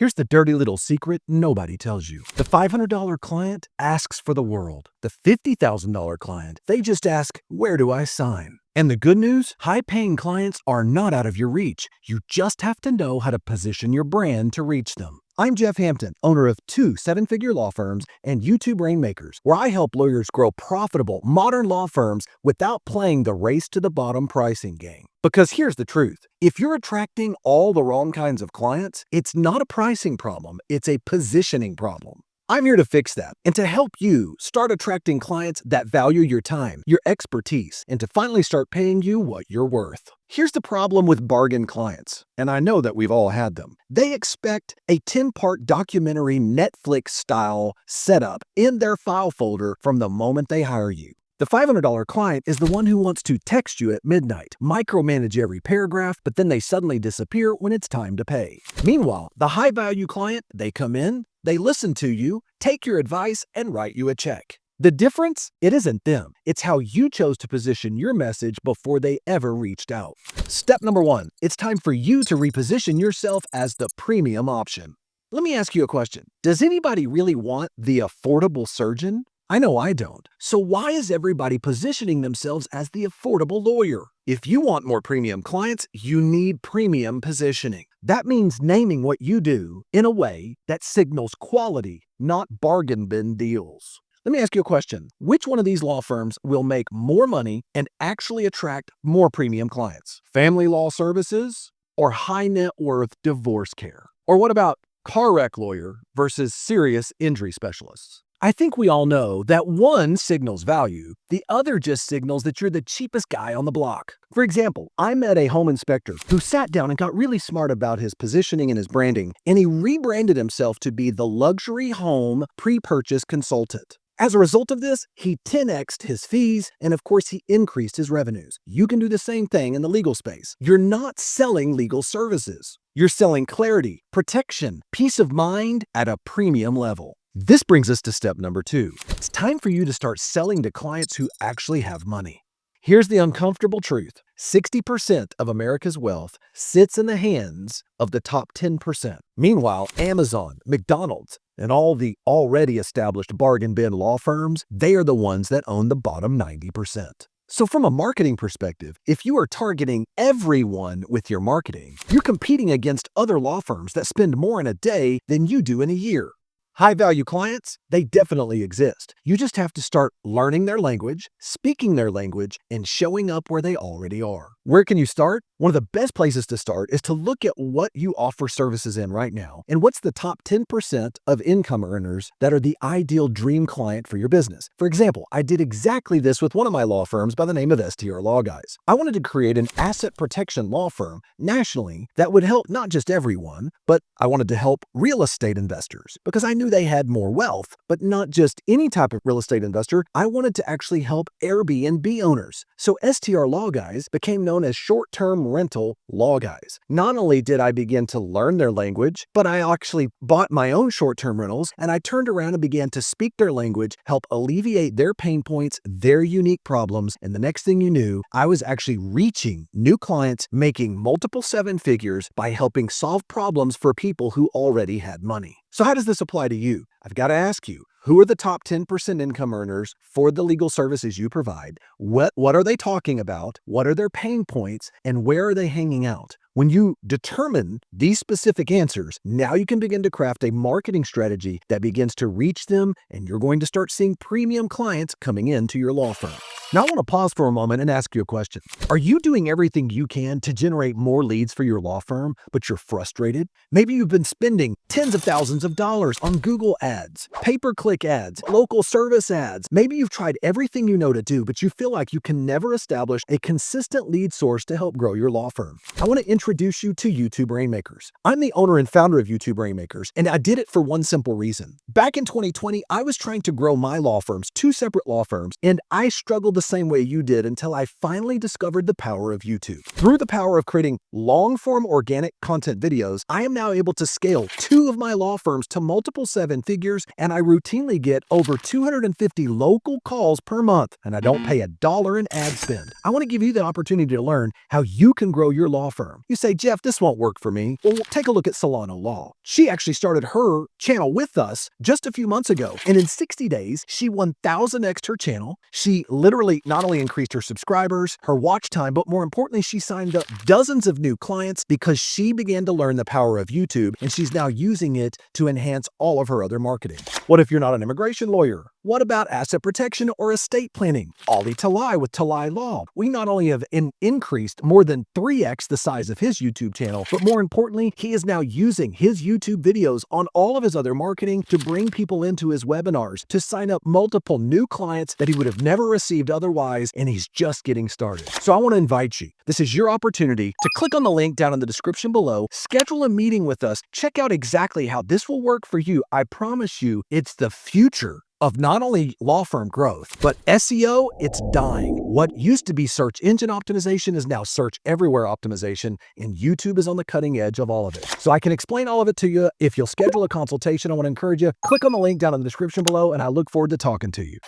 Here's the dirty little secret nobody tells you. The $500 client asks for the world. The $50,000 client, they just ask, where do I sign? And the good news, high-paying clients are not out of your reach. You just have to know how to position your brand to reach them. I'm Jeff Hampton, owner of 2 7-figure law firms and YouTube Rainmakers, where I help lawyers grow profitable, modern law firms without playing the race to the bottom pricing game. Because here's the truth. If you're attracting all the wrong kinds of clients, it's not a pricing problem, it's a positioning problem. I'm here to fix that and to help you start attracting clients that value your time, your expertise, and to finally start paying you what you're worth. Here's the problem with bargain clients, and I know that we've all had them. They expect a 10-part documentary Netflix-style setup in their file folder from the moment they hire you. The $500 client is the one who wants to text you at midnight, micromanage every paragraph, but then they suddenly disappear when it's time to pay. Meanwhile, the high-value client, they come in, they listen to you, take your advice, and write you a check. The difference? It isn't them. It's how you chose to position your message before they ever reached out. Step number 1, it's time for you to reposition yourself as the premium option. Let me ask you a question. Does anybody really want the affordable surgeon? I know I don't. So why is everybody positioning themselves as the affordable lawyer? If you want more premium clients, you need premium positioning. That means naming what you do in a way that signals quality, not bargain bin deals. Let me ask you a question. Which one of these law firms will make more money and actually attract more premium clients? Family law services or high net worth divorce care? Or what about car wreck lawyer versus serious injury specialists? I think we all know that one signals value, the other just signals that you're the cheapest guy on the block. For example, I met a home inspector who sat down and got really smart about his positioning and his branding, and he rebranded himself to be the luxury home pre-purchase consultant. As a result of this, he 10x'd his fees, and of course, he increased his revenues. You can do the same thing in the legal space. You're not selling legal services. You're selling clarity, protection, peace of mind at a premium level. This brings us to step number 2. It's time for you to start selling to clients who actually have money. Here's the uncomfortable truth. 60% of America's wealth sits in the hands of the top 10%. Meanwhile, Amazon, McDonald's, and all the already established bargain bin law firms, they are the ones that own the bottom 90%. So from a marketing perspective, if you are targeting everyone with your marketing, you're competing against other law firms that spend more in a day than you do in a year. High-value clients, they definitely exist. You just have to start learning their language, speaking their language, and showing up where they already are. Where can you start? One of the best places to start is to look at what you offer services in right now and what's the top 10% of income earners that are the ideal dream client for your business. For example, I did exactly this with one of my law firms by the name of STR Law Guys. I wanted to create an asset protection law firm nationally that would help not just everyone, but I wanted to help real estate investors because I knew they had more wealth, but not just any type of real estate investor. I wanted to actually help Airbnb owners. So STR Law Guys became known as short-term rental law guys. Not only did I begin to learn their language, but I actually bought my own short-term rentals and I turned around and began to speak their language, help alleviate their pain points, their unique problems. And the next thing you knew, I was actually reaching new clients, making multiple 7 figures by helping solve problems for people who already had money. So how does this apply to you? I've got to ask you, who are the top 10% income earners for the legal services you provide? What are they talking about? What are their pain points? And where are they hanging out? When you determine these specific answers, now you can begin to craft a marketing strategy that begins to reach them, and you're going to start seeing premium clients coming into your law firm. Now, I want to pause for a moment and ask you a question. Are you doing everything you can to generate more leads for your law firm, but you're frustrated? Maybe you've been spending tens of thousands of dollars on Google ads, pay-per-click ads, local service ads. Maybe you've tried everything you know to do, but you feel like you can never establish a consistent lead source to help grow your law firm. I want to introduce you to YouTube Rainmakers. I'm the owner and founder of YouTube Rainmakers, and I did it for one simple reason. Back in 2020, I was trying to grow my law firms, 2 separate law firms, and I struggled the same way you did until I finally discovered the power of YouTube. Through the power of creating long-form organic content videos, I am now able to scale 2 of my law firms to multiple 7 figures, and I routinely get over 250 local calls per month, and I don't pay $1 in ad spend. I want to give you the opportunity to learn how you can grow your law firm. You say, Jeff, this won't work for me. Well, take a look at Solano Law. She actually started her channel with us just a few months ago. And in 60 days, she 1000x'd her channel. She literally not only increased her subscribers, her watch time, but more importantly, she signed up dozens of new clients because she began to learn the power of YouTube, and she's now using it to enhance all of her other marketing. What if you're not an immigration lawyer? What about asset protection or estate planning? Ali Talai with Talai Law. We not only have increased more than 3x the size of his YouTube channel, but more importantly, he is now using his YouTube videos on all of his other marketing to bring people into his webinars, to sign up multiple new clients that he would have never received otherwise, and he's just getting started. So I want to invite you. This is your opportunity to click on the link down in the description below, schedule a meeting with us, check out exactly how this will work for you. I promise you, it's the future of not only law firm growth, but SEO, it's dying. What used to be search engine optimization is now search everywhere optimization, and YouTube is on the cutting edge of all of it. So I can explain all of it to you. If you'll schedule a consultation, I want to encourage you, click on the link down in the description below, and I look forward to talking to you.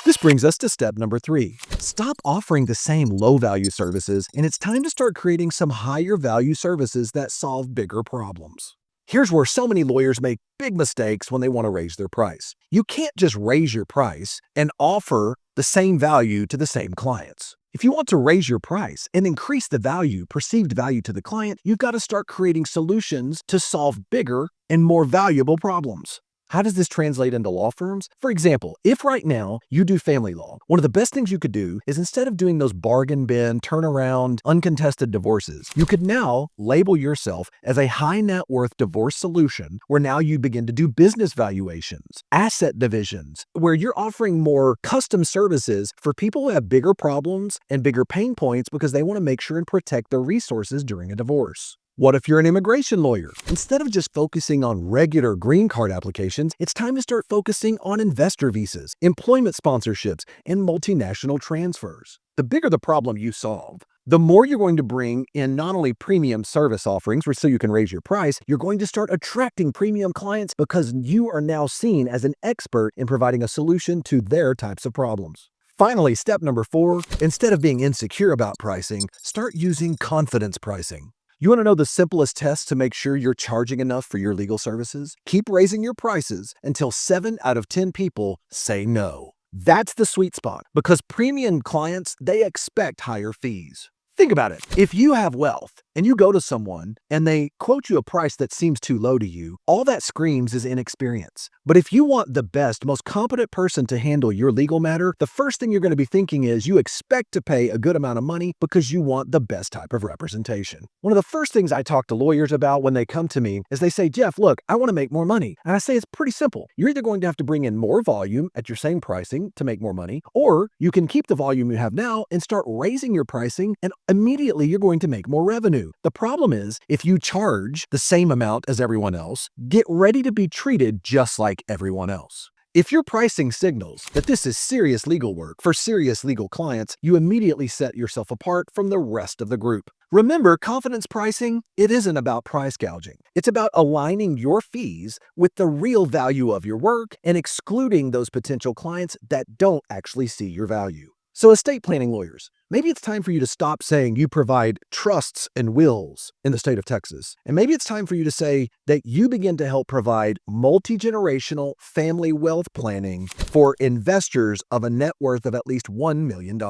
This brings us to step number 3. Stop offering the same low-value services, and it's time to start creating some higher-value services that solve bigger problems. Here's where so many lawyers make big mistakes when they want to raise their price. You can't just raise your price and offer the same value to the same clients. If you want to raise your price and increase the value, perceived value to the client, you've got to start creating solutions to solve bigger and more valuable problems. How does this translate into law firms? For example, if right now you do family law, one of the best things you could do is instead of doing those bargain bin, turnaround, uncontested divorces, you could now label yourself as a high net worth divorce solution where now you begin to do business valuations, asset divisions, where you're offering more custom services for people who have bigger problems and bigger pain points because they want to make sure and protect their resources during a divorce. What if you're an immigration lawyer? Instead of just focusing on regular green card applications, it's time to start focusing on investor visas, employment sponsorships, and multinational transfers. The bigger the problem you solve, the more you're going to bring in not only premium service offerings so you can raise your price, you're going to start attracting premium clients because you are now seen as an expert in providing a solution to their types of problems. Finally, step number 4, instead of being insecure about pricing, start using confidence pricing. You want to know the simplest test to make sure you're charging enough for your legal services? Keep raising your prices until 7 out of 10 people say no. That's the sweet spot because premium clients, they expect higher fees. Think about it. If you have wealth and you go to someone and they quote you a price that seems too low to you, all that screams is inexperience. But if you want the best, most competent person to handle your legal matter, the first thing you're going to be thinking is you expect to pay a good amount of money because you want the best type of representation. One of the first things I talk to lawyers about when they come to me is they say, Jeff, look, I want to make more money. And I say it's pretty simple. You're either going to have to bring in more volume at your same pricing to make more money, or you can keep the volume you have now and start raising your pricing, and immediately you're going to make more revenue. The problem is, if you charge the same amount as everyone else, get ready to be treated just like everyone else. If your pricing signals that this is serious legal work for serious legal clients, you immediately set yourself apart from the rest of the group. Remember, confidence pricing, it isn't about price gouging. It's about aligning your fees with the real value of your work and excluding those potential clients that don't actually see your value. So estate planning lawyers, maybe it's time for you to stop saying you provide trusts and wills in the state of Texas. And maybe it's time for you to say that you begin to help provide multi-generational family wealth planning for investors of a net worth of at least $1 million.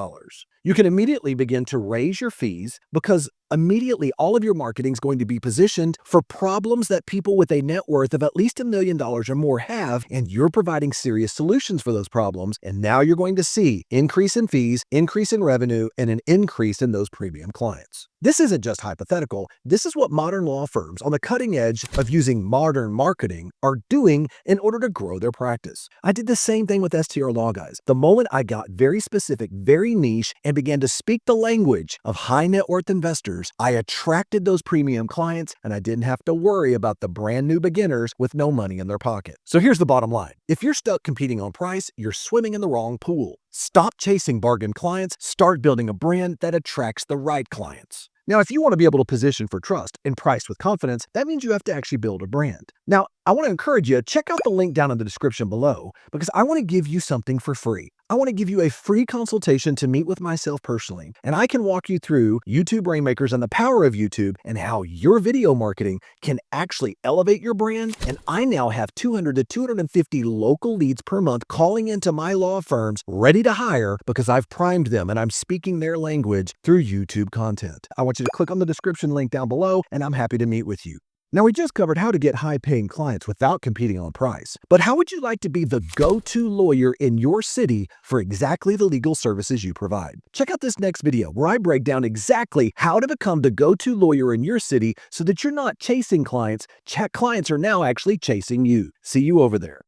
You can immediately begin to raise your fees because immediately all of your marketing is going to be positioned for problems that people with a net worth of at least $1 million or more have, and you're providing serious solutions for those problems. And now you're going to see increase in fees, increase in revenue, and an increase in those premium clients. This isn't just hypothetical. This is what modern law firms on the cutting edge of using modern marketing are doing in order to grow their practice. I did the same thing with STR Law Guys. The moment I got very specific, very niche, and began to speak the language of high net worth investors, I attracted those premium clients, and I didn't have to worry about the brand new beginners with no money in their pocket. So here's the bottom line. If you're stuck competing on price, you're swimming in the wrong pool. Stop chasing bargain clients. Start building a brand that attracts the right clients. Now, if you want to be able to position for trust and price with confidence, that means you have to actually build a brand. Now, I want to encourage you, check out the link down in the description below because I want to give you something for free. I want to give you a free consultation to meet with myself personally, and I can walk you through YouTube Rainmakers and the power of YouTube and how your video marketing can actually elevate your brand. And I now have 200 to 250 local leads per month calling into my law firms ready to hire because I've primed them and I'm speaking their language through YouTube content. I want you to click on the description link down below, and I'm happy to meet with you. Now, we just covered how to get high-paying clients without competing on price. But how would you like to be the go-to lawyer in your city for exactly the legal services you provide? Check out this next video where I break down exactly how to become the go-to lawyer in your city so that you're not chasing clients. Clients are now actually chasing you. See you over there.